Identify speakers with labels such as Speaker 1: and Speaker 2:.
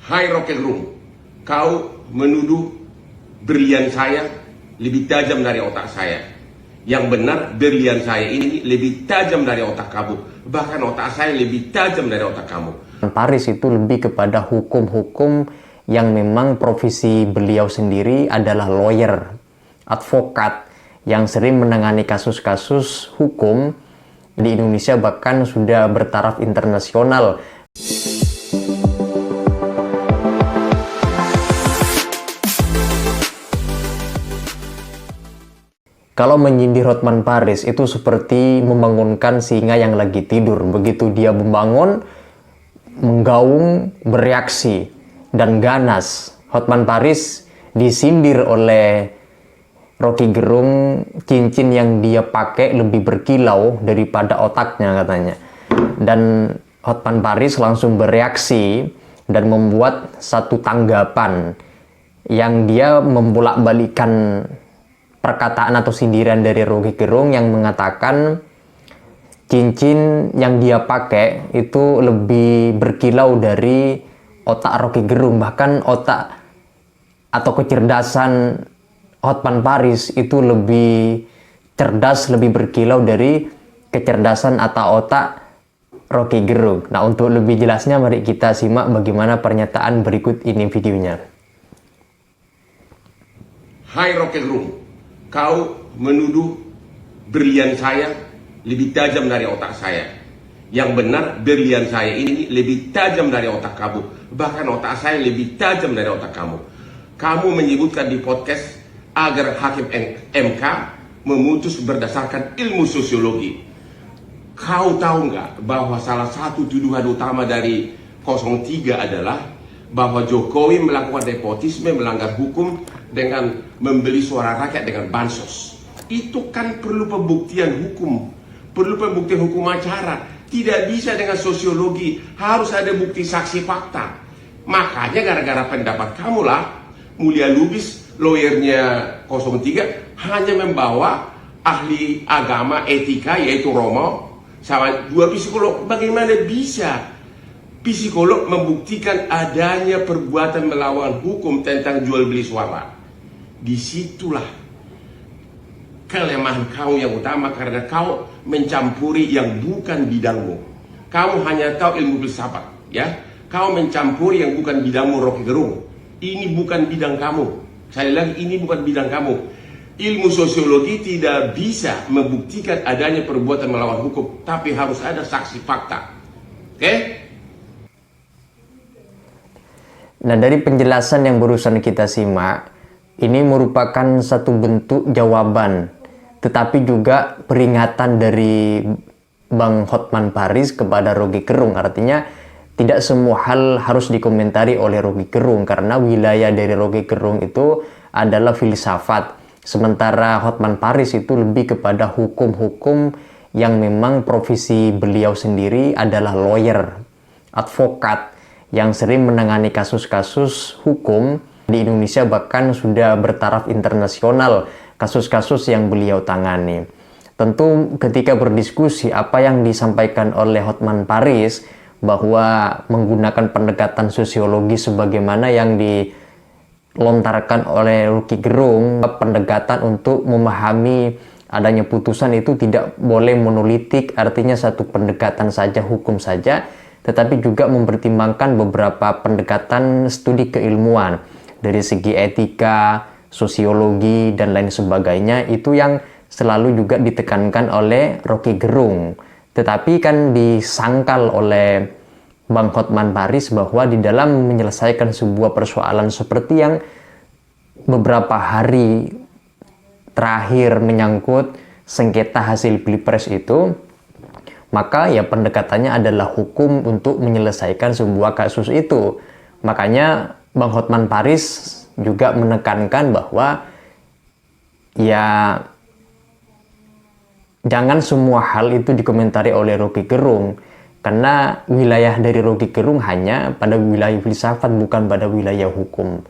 Speaker 1: Hai Rocky Gerung, kau menuduh berlian saya lebih tajam dari otak saya. Yang benar, berlian saya ini lebih tajam dari otak kamu. Bahkan otak saya lebih tajam dari otak kamu.
Speaker 2: Paris itu lebih kepada hukum-hukum yang memang profesi beliau sendiri adalah lawyer, advokat, yang sering menangani kasus-kasus hukum di Indonesia, bahkan sudah bertaraf internasional. Kalau menyindir Hotman Paris itu seperti membangunkan singa yang lagi tidur. Begitu dia membangun, menggaung, bereaksi, dan ganas. Hotman Paris disindir oleh Rocky Gerung, cincin yang dia pakai lebih berkilau daripada otaknya katanya. Dan Hotman Paris langsung bereaksi dan membuat satu tanggapan yang dia membolak-balikan perkataan atau sindiran dari Rocky Gerung yang mengatakan cincin yang dia pakai itu lebih berkilau dari otak Rocky Gerung. Bahkan otak atau kecerdasan Hotman Paris itu lebih cerdas, lebih berkilau dari kecerdasan atau otak Rocky Gerung. Nah, untuk lebih jelasnya mari kita simak bagaimana pernyataan berikut ini videonya.
Speaker 1: Hai Rocky Gerung, kau menuduh berlian saya lebih tajam dari otak saya. Yang benar, berlian saya ini lebih tajam dari otak kamu. Bahkan otak saya lebih tajam dari otak kamu. Kamu menyebutkan di podcast agar hakim MK memutus berdasarkan ilmu sosiologi. Kau tahu nggak bahwa salah satu tuduhan utama dari 03 adalah bahwa Jokowi melakukan nepotisme, melanggar hukum dengan membeli suara rakyat dengan bansos. Itu kan perlu pembuktian hukum, perlu pembuktian hukum acara. Tidak bisa dengan sosiologi, harus ada bukti saksi fakta. Makanya gara-gara pendapat kamulah Mulia Lubis, lawyernya 03, hanya membawa ahli agama etika yaitu Romo sama dua psikolog. Bagaimana bisa psikolog membuktikan adanya perbuatan melawan hukum tentang jual beli suara? Disitulah kelemahan kau yang utama, karena kau mencampuri yang bukan bidangmu. Kamu hanya tahu ilmu filsafat, ya. Kau mencampuri yang bukan bidangmu, Rocky Gerung. Ini bukan bidang kamu. Sekali lagi, ini bukan bidang kamu. Ilmu sosiologi tidak bisa membuktikan adanya perbuatan melawan hukum, tapi harus ada saksi fakta. Oke?
Speaker 2: Nah, dari penjelasan yang barusan kita simak, ini merupakan satu bentuk jawaban, tetapi juga peringatan dari Bang Hotman Paris kepada Rocky Gerung. Artinya, tidak semua hal harus dikomentari oleh Rocky Gerung, karena wilayah dari Rocky Gerung itu adalah filsafat. Sementara Hotman Paris itu lebih kepada hukum-hukum yang memang profesi beliau sendiri adalah lawyer, advokat, yang sering menangani kasus-kasus hukum di Indonesia, bahkan sudah bertaraf internasional kasus-kasus yang beliau tangani. Tentu ketika berdiskusi apa yang disampaikan oleh Hotman Paris bahwa menggunakan pendekatan sosiologi sebagaimana yang dilontarkan oleh Rocky Gerung, pendekatan untuk memahami adanya putusan itu tidak boleh monolitik, artinya satu pendekatan saja, hukum saja, tetapi juga mempertimbangkan beberapa pendekatan studi keilmuan dari segi etika, sosiologi, dan lain sebagainya. Itu yang selalu juga ditekankan oleh Rocky Gerung. Tetapi kan disangkal oleh Bang Hotman Paris bahwa di dalam menyelesaikan sebuah persoalan seperti yang beberapa hari terakhir menyangkut sengketa hasil pilpres itu, maka ya pendekatannya adalah hukum untuk menyelesaikan sebuah kasus itu. Makanya Bang Hotman Paris juga menekankan bahwa ya jangan semua hal itu dikomentari oleh Rocky Gerung, karena wilayah dari Rocky Gerung hanya pada wilayah filsafat, bukan pada wilayah hukum.